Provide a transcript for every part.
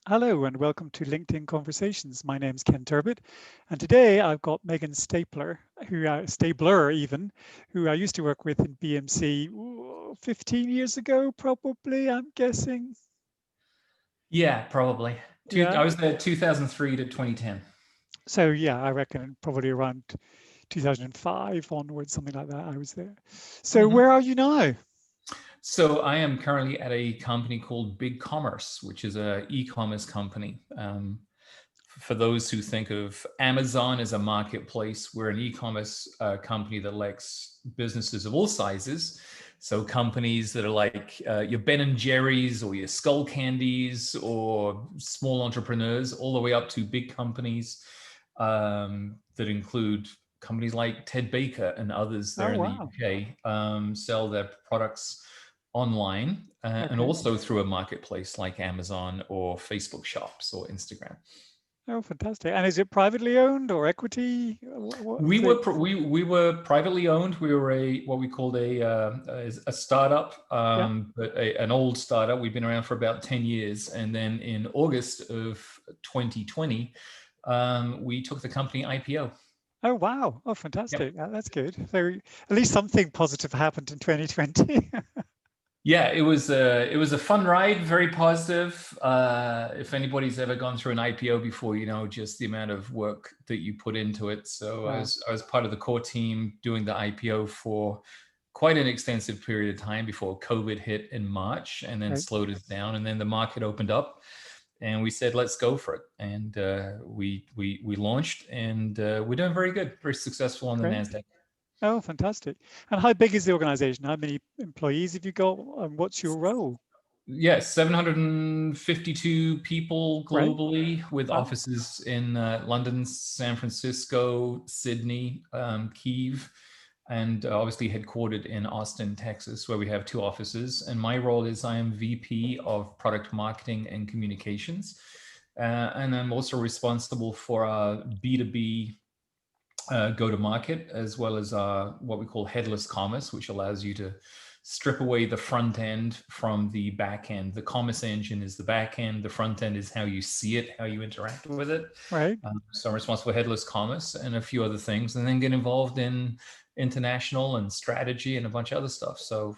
Hello and welcome to LinkedIn Conversations. My name's Ken Turbot, and today I've got Meghan Stabler even, who I used to work with in BMC 15 years ago, probably, I'm guessing. Yeah, probably. I Yeah. was there 2003 to 2010. So yeah, I reckon probably around 2005 onwards, something like that, I was there. So hmm where are you now? So I am currently at a company called Big Commerce, which is a e-commerce company. For those who think of Amazon as a marketplace, we're an e-commerce company that lets businesses of all sizes. So companies that are like your Ben and Jerry's or your Skull Candies or small entrepreneurs, all the way up to big companies that include companies like Ted Baker and others Oh, there in the wow. UK, sell their products online and Okay. also through a marketplace like Amazon or Facebook shops or Instagram. Oh, fantastic. And is it privately owned or equity? We were we were privately owned. We were what we called a startup, Yeah. but an old startup. We've been around for about 10 years, and then in August of 2020, we took the company IPO. Oh, wow. Oh, Yep. fantastic. That's good. So at least something positive happened in 2020. Yeah, it was a fun ride, very positive. If anybody's ever gone through an IPO before, you know just the amount of work that you put into it. So Wow. I was part of the core team doing the IPO for quite an extensive period of time before COVID hit in March and then Right. slowed us down. And then the market opened up, and we said, let's go for it. And we launched, and we're doing very good, very successful on the Great. Nasdaq. Oh, fantastic. And how big is the organization? How many employees have you got? And what's your role? Yes, 752 people Right. globally with Wow. offices in London, San Francisco, Sydney, Kyiv, and obviously headquartered in Austin, Texas, where we have two offices. And my role is I am VP of Product Marketing and Communications. And I'm also responsible for our B2B go to market, as well as what we call headless commerce, which allows you to strip away the front end from the back end. The commerce engine is the back end. The front end is how you see it, how you interact with it. Right. So I'm responsible for headless commerce and a few other things, and then get involved in international and strategy and a bunch of other stuff. So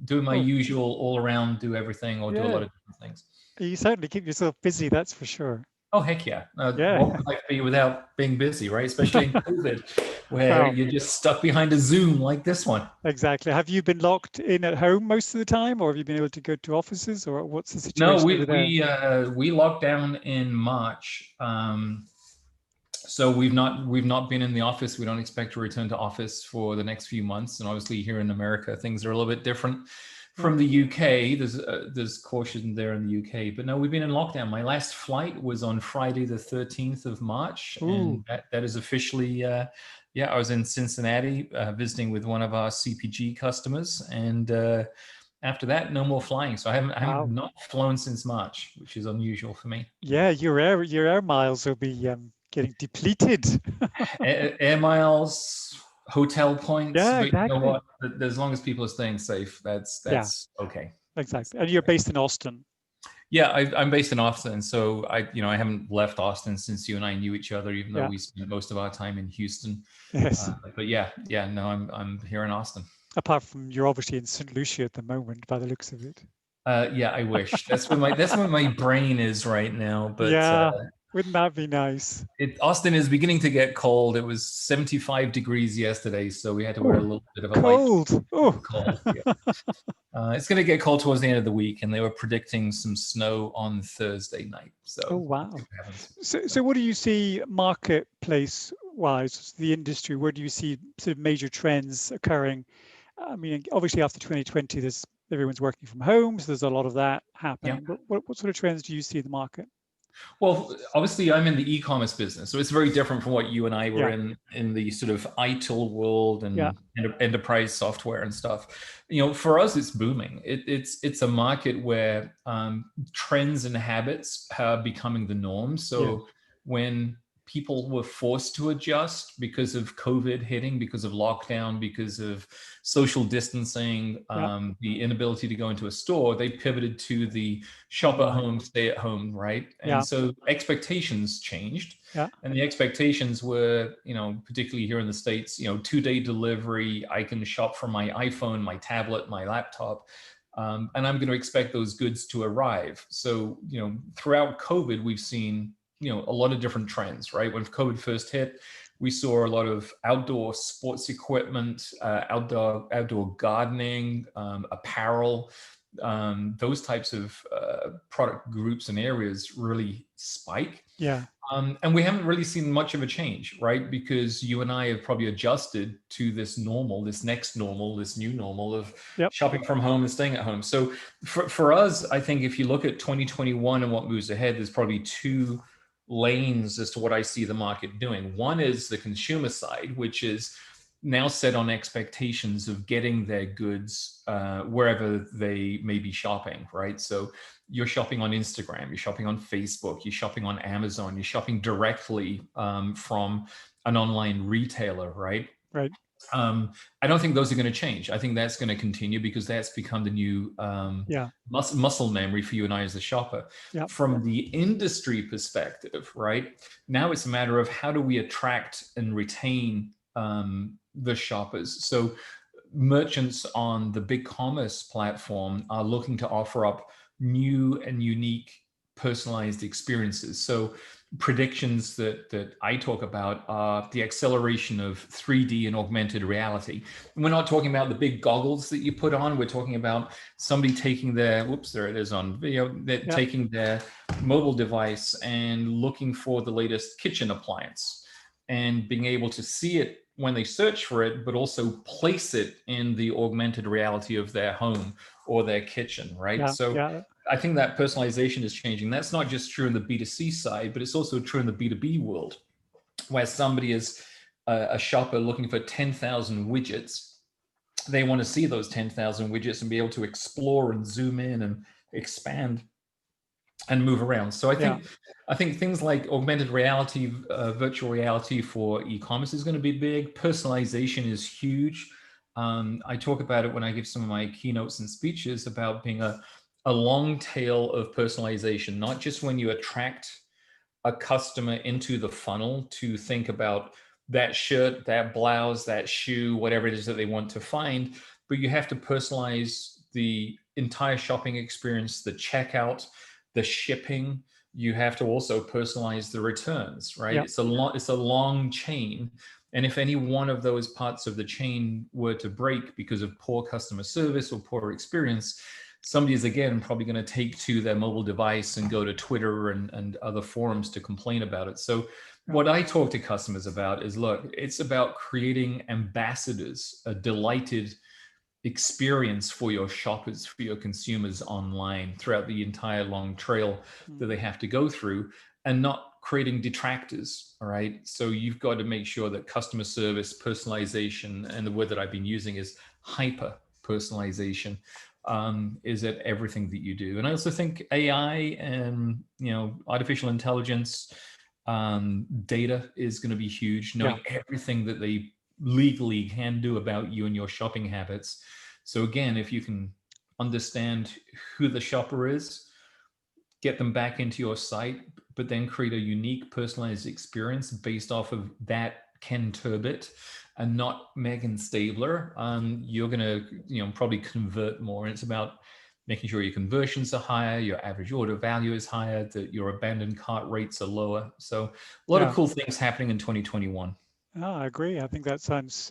doing my Oh, usual all around, do everything, or do a yeah. lot of different things. You certainly keep yourself busy, that's for sure. Oh, heck yeah. Yeah. What would life be without being busy, right? Especially in COVID, where Well, you're just stuck behind a Zoom like this one. exactly. Have you been locked in at home most of the time, or have you been able to go to offices, or what's the No, situation over there? we locked down in March. So we've not been in the office. We don't expect to return to office for the next few months. And obviously here in America, things are a little bit different from Yeah. the UK. There's caution there in the UK, but no, we've been in lockdown. My last flight was on Friday, the 13th of March, Ooh. and that is officially, yeah, I was in Cincinnati visiting with one of our CPG customers, and after that, no more flying. So I have Wow. not flown since March, which is unusual for me. Yeah, your air miles will be getting depleted. Air miles, hotel points, Yeah, but you know exactly. what? As long as people are staying safe, Yeah, that's okay. That's exactly. And you're based in Austin. Yeah, I'm based in Austin, so I haven't left Austin since you and I knew each other, even though Yeah. we spent most of our time in Houston. Yes. But yeah, no, I'm here in Austin. Apart from you're obviously in St. Lucia at the moment, by the looks of it. Yeah, I wish that's where my brain is right now. But Yeah, wouldn't that be nice? Austin is beginning to get cold. It was 75 degrees yesterday, so we had to wear a Oh, little bit of a light cold. Oh. cold. Yeah. It's going to get cold towards the end of the week, and they were predicting some snow on Thursday night. Oh, So we'll see wow. what happens. So what do you see marketplace wise, the industry? Where do you see sort of major trends occurring? I mean, obviously after 2020, there's everyone's working from home, so there's a lot of that Yeah. happening. But what sort of trends do you see in the market? Well, obviously, I'm in the e-commerce business, so it's very different from what you and I were Yeah, in the sort of ITIL world yeah, and enterprise software and stuff. You know, for us, it's booming. It's a market where trends and habits are becoming the norm. yeah, So when people were forced to adjust because of COVID hitting, because of lockdown, because of social distancing, Yeah. the inability to go into a store. They pivoted to the shop at Online. home, stay at home, right? Yeah. And so expectations changed. Yeah. And the expectations were, particularly here in the States, 2-day delivery. I can shop from my iPhone, my tablet, my laptop. And I'm going to expect those goods to arrive. So, throughout COVID, we've seen, a lot of different trends, right? When COVID first hit, we saw a lot of outdoor sports equipment, outdoor gardening, apparel, those types of product groups and areas really spike. Yeah. And we haven't really seen much of a change, right? Because you and I have probably adjusted to this normal, this next normal, this new normal of Yep. shopping from home and staying at home. So for us, I think if you look at 2021 and what moves ahead, there's probably two lanes as to what I see the market doing. One is the consumer side, which is now set on expectations of getting their goods wherever they may be shopping, right? So you're shopping on Instagram, you're shopping on Facebook, you're shopping on Amazon, you're shopping directly from an online retailer, right? Right. I don't think those are going to change. I think that's going to continue because that's become the new Yeah. muscle memory for you and I as the shopper. Yeah. From the industry perspective, right? Now it's a matter of how do we attract and retain the shoppers. So merchants on the big commerce platform are looking to offer up new and unique personalized experiences. So predictions that I talk about are the acceleration of 3D and augmented reality. And we're not talking about the big goggles that you put on. We're talking about somebody taking their, whoops, there it is on video, that taking their mobile device and looking for the latest kitchen appliance and being able to see it when they search for it, but also place it in the augmented reality of their home or their kitchen, right? Yeah. So Yeah. I think that personalization is changing. That's not just true in the B2C side, but it's also true in the B2B world, where somebody is a shopper looking for 10,000 widgets. They want to see those 10,000 widgets and be able to explore and zoom in and expand and move around. So I think things like augmented reality, virtual reality for e-commerce is going to be big. Personalization is huge. I talk about it when I give some of my keynotes and speeches about being a long tail of personalization, not just when you attract a customer into the funnel to think about that shirt, that blouse, that shoe, whatever it is that they want to find, but you have to personalize the entire shopping experience, the checkout, the shipping. You have to also personalize the returns, right? Yeah. It's a long chain. And if any one of those parts of the chain were to break because of poor customer service or poor experience, somebody is again probably going to take to their mobile device and go to Twitter and other forums to complain about it. So what I talk to customers about is, look, it's about creating ambassadors, a delighted experience for your shoppers, for your consumers online throughout the entire long trail that they have to go through, and not creating detractors. All right. So you've got to make sure that customer service, personalization, and the word that I've been using is hyper personalization, is at everything that you do. And I also think AI and artificial intelligence, data is going to be huge. Knowing everything that they legally can do about you and your shopping habits. So again, if you can understand who the shopper is, get them back into your site, but then create a unique personalized experience based off of that Ken Turbot and not Meghan Stabler, you're going to probably convert more. And it's about making sure your conversions are higher, your average order value is higher, that your abandoned cart rates are lower. So a lot of cool things happening in 2021. I agree. I think that sounds,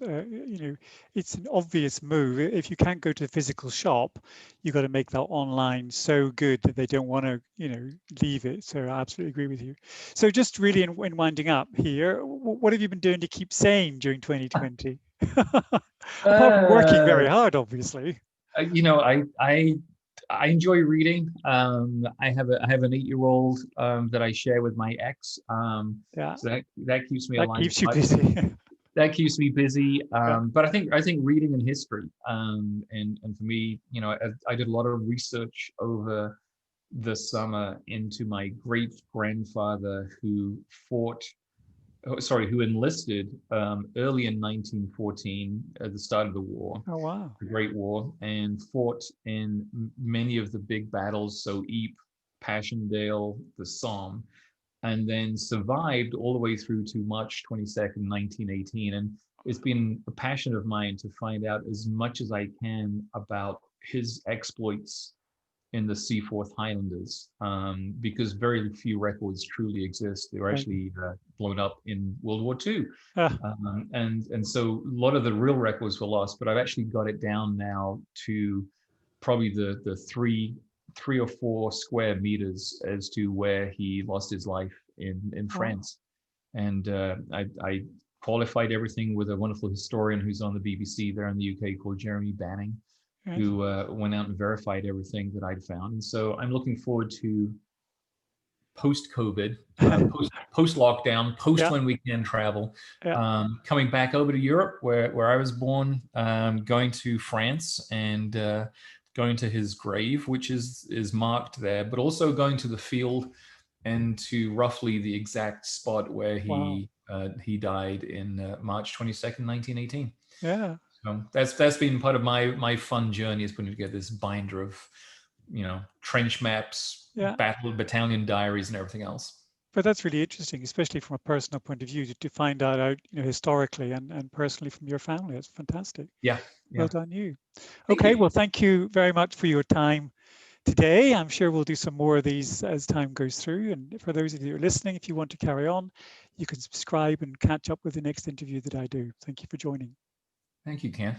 it's an obvious move. If you can't go to the physical shop, you've got to make that online so good that they don't want to, leave it. So I absolutely agree with you. So just really in winding up here, what have you been doing to keep sane during 2020? Apart from working very hard, obviously. I enjoy reading. I have an 8-year-old that I share with my ex. So that keeps me That alive. keeps you busy. That keeps me busy. But I think reading and history, and for me, I did a lot of research over the summer into my great grandfather who fought who enlisted early in 1914 at the start of the war, Oh, wow. the Great War, and fought in many of the big battles, so Ypres, Passchendaele, the Somme, and then survived all the way through to March 22nd, 1918. And it's been a passion of mine to find out as much as I can about his exploits in the Seaforth Highlanders, because very few records truly exist. They were Right. actually blown up in World War II. Ah, And so a lot of the real records were lost, but I've actually got it down now to probably the three or four square meters as to where he lost his life in wow. France. And I qualified everything with a wonderful historian who's on the BBC there in the UK called Jeremy Banning, Right. who went out and verified everything that I'd found. And so I'm looking forward to post-COVID, post-lockdown, post Yeah, when we can travel, yeah. coming back over to Europe, where I was born, going to France and going to his grave, which is marked there, but also going to the field and to roughly the exact spot where Wow. he died in March 22nd, 1918. Yeah, So that's been part of my fun journey, is putting together this binder of, trench maps, yeah. battalion diaries, and everything else. But that's really interesting, especially from a personal point of view, to find that out, historically and personally from your family. It's fantastic. Yeah, Well yeah. done, you. Thank Okay, you. well, thank you very much for your time today. I'm sure we'll do some more of these as time goes through. And for those of you who are listening, if you want to carry on, you can subscribe and catch up with the next interview that I do. Thank you for joining. Thank you, Ken.